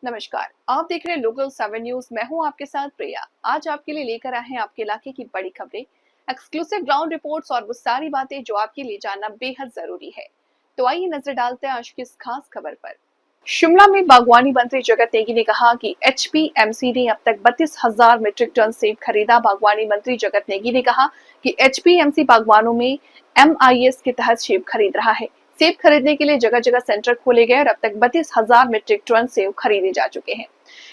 नमस्कार, आप देख रहे हैं लोकल 7 न्यूज। मैं हूं आपके साथ प्रिया। आज आपके लिए लेकर आए हैं आपके इलाके की बड़ी खबरें, एक्सक्लूसिव ग्राउंड रिपोर्ट्स और वो सारी बातें जो आपके लिए जानना बेहद जरूरी है। तो आइए नजर डालते हैं आज की इस खास खबर पर। शिमला में बागवानी मंत्री जगत नेगी ने कहा कि एचपीएमसी ने अब तक 32,000 मीट्रिक टन सेब खरीदा। बागवानी मंत्री जगत नेगी ने कहा कि एचपीएमसी बागवानों में एमआईएस के तहत सेब खरीद रहा है। सेब खरीदने के लिए जगह जगह सेंटर खोले गए और अब तक 32,000 मीट्रिक टन सेब खरीदे जा चुके हैं,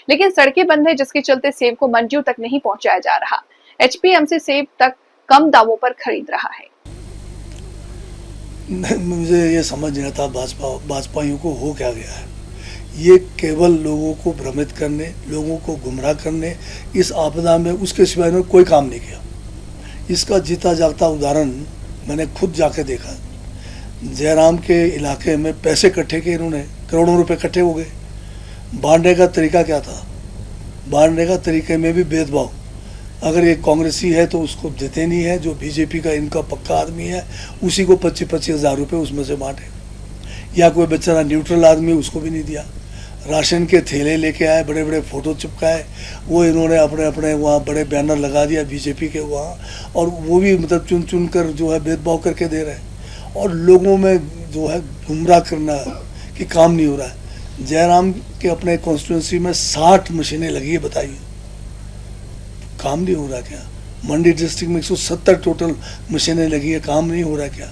लेकिन सड़कें बंद है, जिसके चलते सेब को मंडियों तक नहीं पहुंचाया जा रहा। एचपीएमसी सेब तक कम दामों पर खरीद रहा है। मुझे ये समझ नहीं आता भाजपाइयों को हो क्या गया है। ये केवल लोगों को भ्रमित करने, लोगों को गुमराह करने, इस आपदा में उसके सिवाय ने कोई काम नहीं किया। इसका जीता जागता उदाहरण मैंने खुद जाके देखा। जयराम के इलाके में पैसे इकट्ठे किए इन्होंने, करोड़ों रुपए इकट्ठे हो गए। बांटने का तरीका क्या था? बांटने का तरीके में भी भेदभाव। अगर ये कांग्रेसी है तो उसको देते नहीं है, जो बीजेपी का इनका पक्का आदमी है उसी को 25-25 हज़ार रुपये उसमें से बांटे, या कोई बेचारा न्यूट्रल आदमी उसको भी नहीं दिया। राशन के थैले लेके आए, बड़े बड़े फ़ोटो चिपकाए, वो इन्होंने अपने अपने वहाँ बड़े बैनर लगा दिया बीजेपी के वहाँ, और वो भी मतलब चुन चुन कर जो है भेदभाव करके दे रहे हैं और लोगों में जो है गुमराह करना कि काम नहीं हो रहा है। जयराम के अपने कॉन्स्टिट्यूंसी में 60 मशीनें लगी है, बताइए काम नहीं हो रहा क्या? मंडी डिस्ट्रिक्ट में 170 टोटल मशीनें लगी है, काम नहीं हो रहा क्या?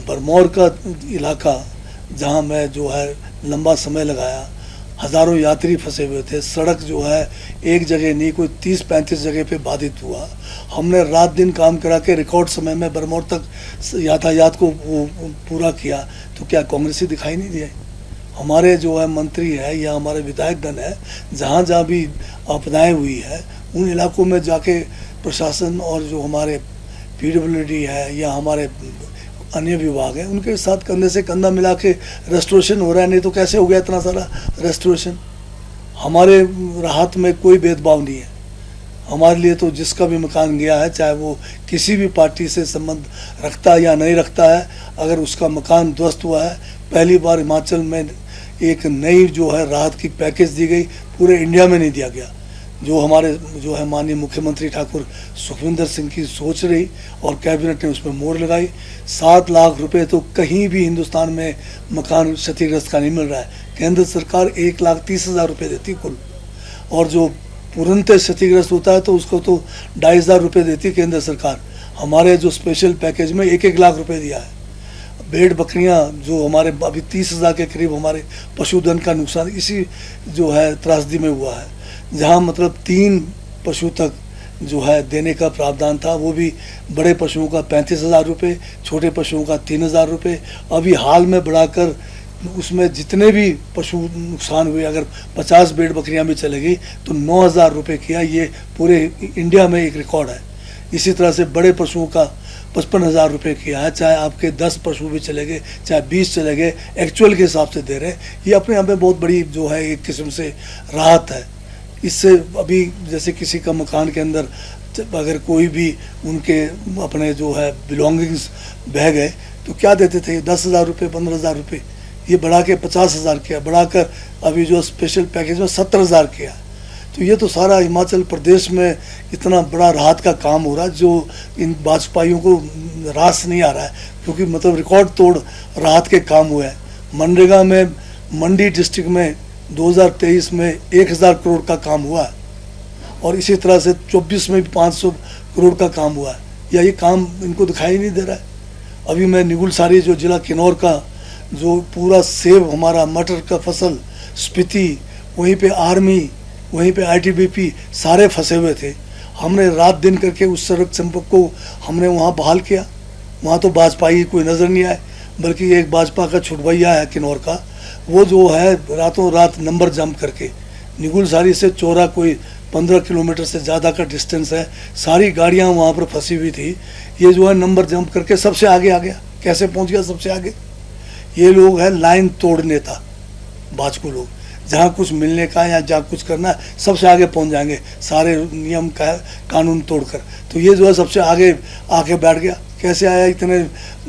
बरमौर का इलाका जहां मैं जो है लंबा समय लगाया, हज़ारों यात्री फंसे हुए थे। सड़क जो है एक जगह नहीं, कोई 30-35 जगह पे बाधित हुआ। हमने रात दिन काम करा के रिकॉर्ड समय में बरमौर तक यातायात को पूरा किया, तो क्या कांग्रेसी दिखाई नहीं दिया? हमारे जो है मंत्री है या हमारे विधायक गण है, जहाँ जहाँ भी आपदाएं हुई है उन इलाकों में जाके प्रशासन और जो हमारे पीडब्ल्यूडी है या हमारे अन्य विभाग है उनके साथ कंधे से कंधा मिला के रेस्टोरेशन हो रहा है। नहीं तो कैसे हो गया इतना सारा रेस्टोरेशन? हमारे राहत में कोई भेदभाव नहीं है। हमारे लिए तो जिसका भी मकान गया है, चाहे वो किसी भी पार्टी से संबंध रखता है या नहीं रखता है, अगर उसका मकान ध्वस्त हुआ है, पहली बार हिमाचल में एक नई जो है राहत की पैकेज दी गई, पूरे इंडिया में नहीं दिया गया। जो हमारे जो है माननीय मुख्यमंत्री ठाकुर सुखविंदर सिंह की सोच रही और कैबिनेट ने उसमें मोहर लगाई। 7 लाख रुपए तो कहीं भी हिंदुस्तान में मकान क्षतिग्रस्त का नहीं मिल रहा है। केंद्र सरकार 1,30,000 रुपये देती कुल, और जो पूर्णतः क्षतिग्रस्त होता है तो उसको तो 2,500 रुपये देती केंद्र सरकार। हमारे जो स्पेशल पैकेज में 1-1 लाख रुपये दिया है। भेड़ बकरियां जो हमारे अभी 30,000 के करीब हमारे पशुधन का नुकसान इसी जो है त्रासदी में हुआ है, जहां मतलब 3 पशु तक जो है देने का प्रावधान था, वो भी बड़े पशुओं का 35,000 रुपये, छोटे पशुओं का 3,000 रुपये। अभी हाल में बढ़ाकर उसमें जितने भी पशु नुकसान हुए, अगर 50 भेड़ बकरियां भी चले गई तो 9,000 रुपये किया। ये पूरे इंडिया में एक रिकॉर्ड है। इसी तरह से बड़े पशुओं का 55,000 रुपये किया है। चाहे आपके 10 पशु भी चले गए, चाहे 20 चले गए, एक्चुअल के हिसाब से दे रहे हैं। ये अपने यहाँ पे बहुत बड़ी जो है एक किस्म से राहत है। इससे अभी जैसे किसी का मकान के अंदर अगर कोई भी उनके अपने जो है बिलोंगिंग्स बह गए तो क्या देते थे? 10,000 रुपये, 15,000 रुपये। ये बढ़ा के 50,000 किया, बढ़ाकर अभी जो स्पेशल पैकेज में 70,000 किया। तो ये तो सारा हिमाचल प्रदेश में इतना बड़ा राहत का काम हो रहा है जो इन भाजपाइयों को रास नहीं आ रहा है, क्योंकि मतलब रिकॉर्ड तोड़ राहत के काम हुए हैं। मनरेगा में मंडी डिस्ट्रिक्ट में 2023 में 1,000 करोड़ का काम हुआ है, और इसी तरह से 24 में भी 500 करोड़ का काम हुआ है। या ये काम इनको दिखाई नहीं दे रहा है? अभी मैं निगुल सारी जो जिला किन्नौर का जो पूरा सेब, हमारा मटर का फसल, स्पीति, वहीं पे आर्मी, वहीं पे आईटीबीपी सारे फंसे हुए थे। हमने रात दिन करके उस सड़क संपर्क को हमने वहाँ बहाल किया। वहाँ तो भाजपाई कोई नज़र नहीं आए, बल्कि एक भाजपा का छुटभैया है किन्नौर का, वो जो है रातों रात नंबर जंप करके निगुल सारी से चौरा कोई 15 किलोमीटर से ज़्यादा का डिस्टेंस है, सारी गाड़ियाँ वहाँ पर फंसी हुई थी। ये जो है नंबर जंप करके सबसे आगे आ गया। कैसे पहुँच गया सबसे आगे? ये लोग है लाइन तोड़ नेता भाजपा लोग। जहाँ कुछ मिलने का या जहाँ कुछ करना है सबसे आगे पहुँच जाएंगे, सारे नियम का कानून तोड़कर। तो ये जो है सबसे आगे आके बैठ गया। कैसे आया? इतने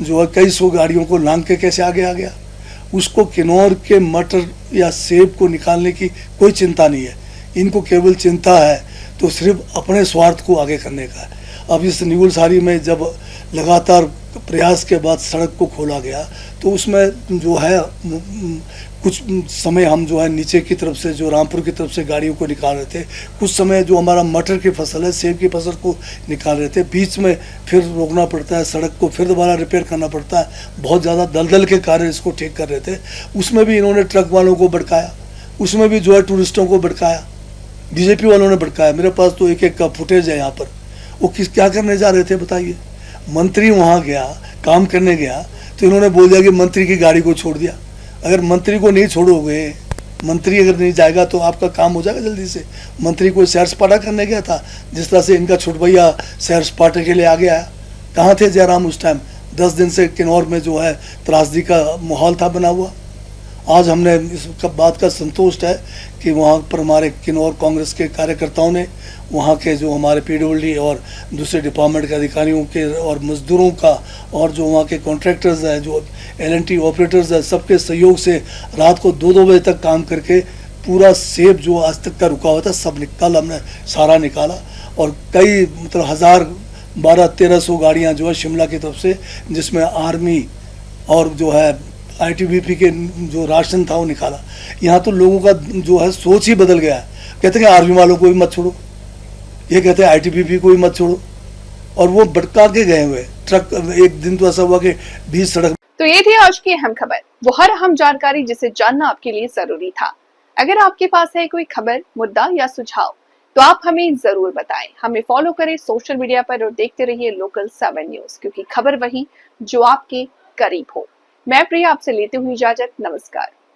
जो है कई सौ गाड़ियों को लांग के कैसे आगे आ गया? उसको किन्नौर के मटर या सेब को निकालने की कोई चिंता नहीं है। इनको केवल चिंता है तो सिर्फ अपने स्वार्थ को आगे करने का है। अब इस न्यूलसारी में जब लगातार प्रयास के बाद सड़क को खोला गया तो उसमें जो है कुछ समय हम जो है नीचे की तरफ से, जो रामपुर की तरफ से गाड़ियों को निकाल रहे थे, कुछ समय जो हमारा मटर की फसल है, सेब की फसल को निकाल रहे थे। बीच में फिर रोकना पड़ता है, सड़क को फिर दोबारा रिपेयर करना पड़ता है। बहुत ज़्यादा दलदल के कारण इसको ठीक कर रहे थे। उसमें भी इन्होंने ट्रक वालों को भड़काया, उसमें भी जो है टूरिस्टों को भड़काया, बीजेपी वालों ने भड़काया। मेरे पास तो एक एक का फुटेज है यहाँ पर। वो क्या करने जा रहे थे बताइए। मंत्री वहाँ गया, काम करने गया, तो इन्होंने बोल दिया कि मंत्री की गाड़ी को छोड़ दिया। अगर मंत्री को नहीं छोड़ोगे, मंत्री अगर नहीं जाएगा तो आपका काम हो जाएगा जल्दी से। मंत्री कोई सैर सपाटा करने गया था, जिस तरह से इनका छोट भैया सैर सपाटे के लिए आ गया। कहाँ थे जयराम उस टाइम? 10 दिन से किन्नौर में जो है त्रासदी का माहौल था बना हुआ। आज हमने इस बात का संतुष्ट है कि वहाँ पर हमारे किन्नौर कांग्रेस के कार्यकर्ताओं ने, वहाँ के जो हमारे पीडब्ल्यूडी और दूसरे डिपार्टमेंट के अधिकारियों के और मजदूरों का, और जो वहाँ के कॉन्ट्रैक्टर्स हैं, जो LNT ऑपरेटर्स हैं, सबके सहयोग से रात को 2-2 बजे तक काम करके पूरा सेब जो आज तक का रुका हुआ था सब निकाला, हमने सारा निकाला। और कई मतलब 1200-1300 गाड़ियाँ जो है शिमला की तरफ से, जिसमें आर्मी और जो है ITBP के जो राशन था वो निकाला। यहाँ तो लोगों का जो है सोच ही बदल गया है। कहते हैं आर्मी वालों को भी मत छोड़ो, ये कहते हैं ITBP को भी मत छोड़ो, और वो भटका के गए हुए ट्रक। एक दिन तो ऐसा हुआ कि 20 सड़क। तो ये थी आज की अहम खबर, वो हर अहम जानकारी जिसे जानना आपके लिए जरूरी था। अगर आपके पास है कोई खबर, मुद्दा या सुझाव तो आप हमें जरूर बताएं। हमें फॉलो करें सोशल मीडिया पर और देखते रहिए लोकल 7 न्यूज, क्योंकि खबर वही जो आपके करीब हो। मैं प्रिया आपसे लेती हुई इजाजत। नमस्कार।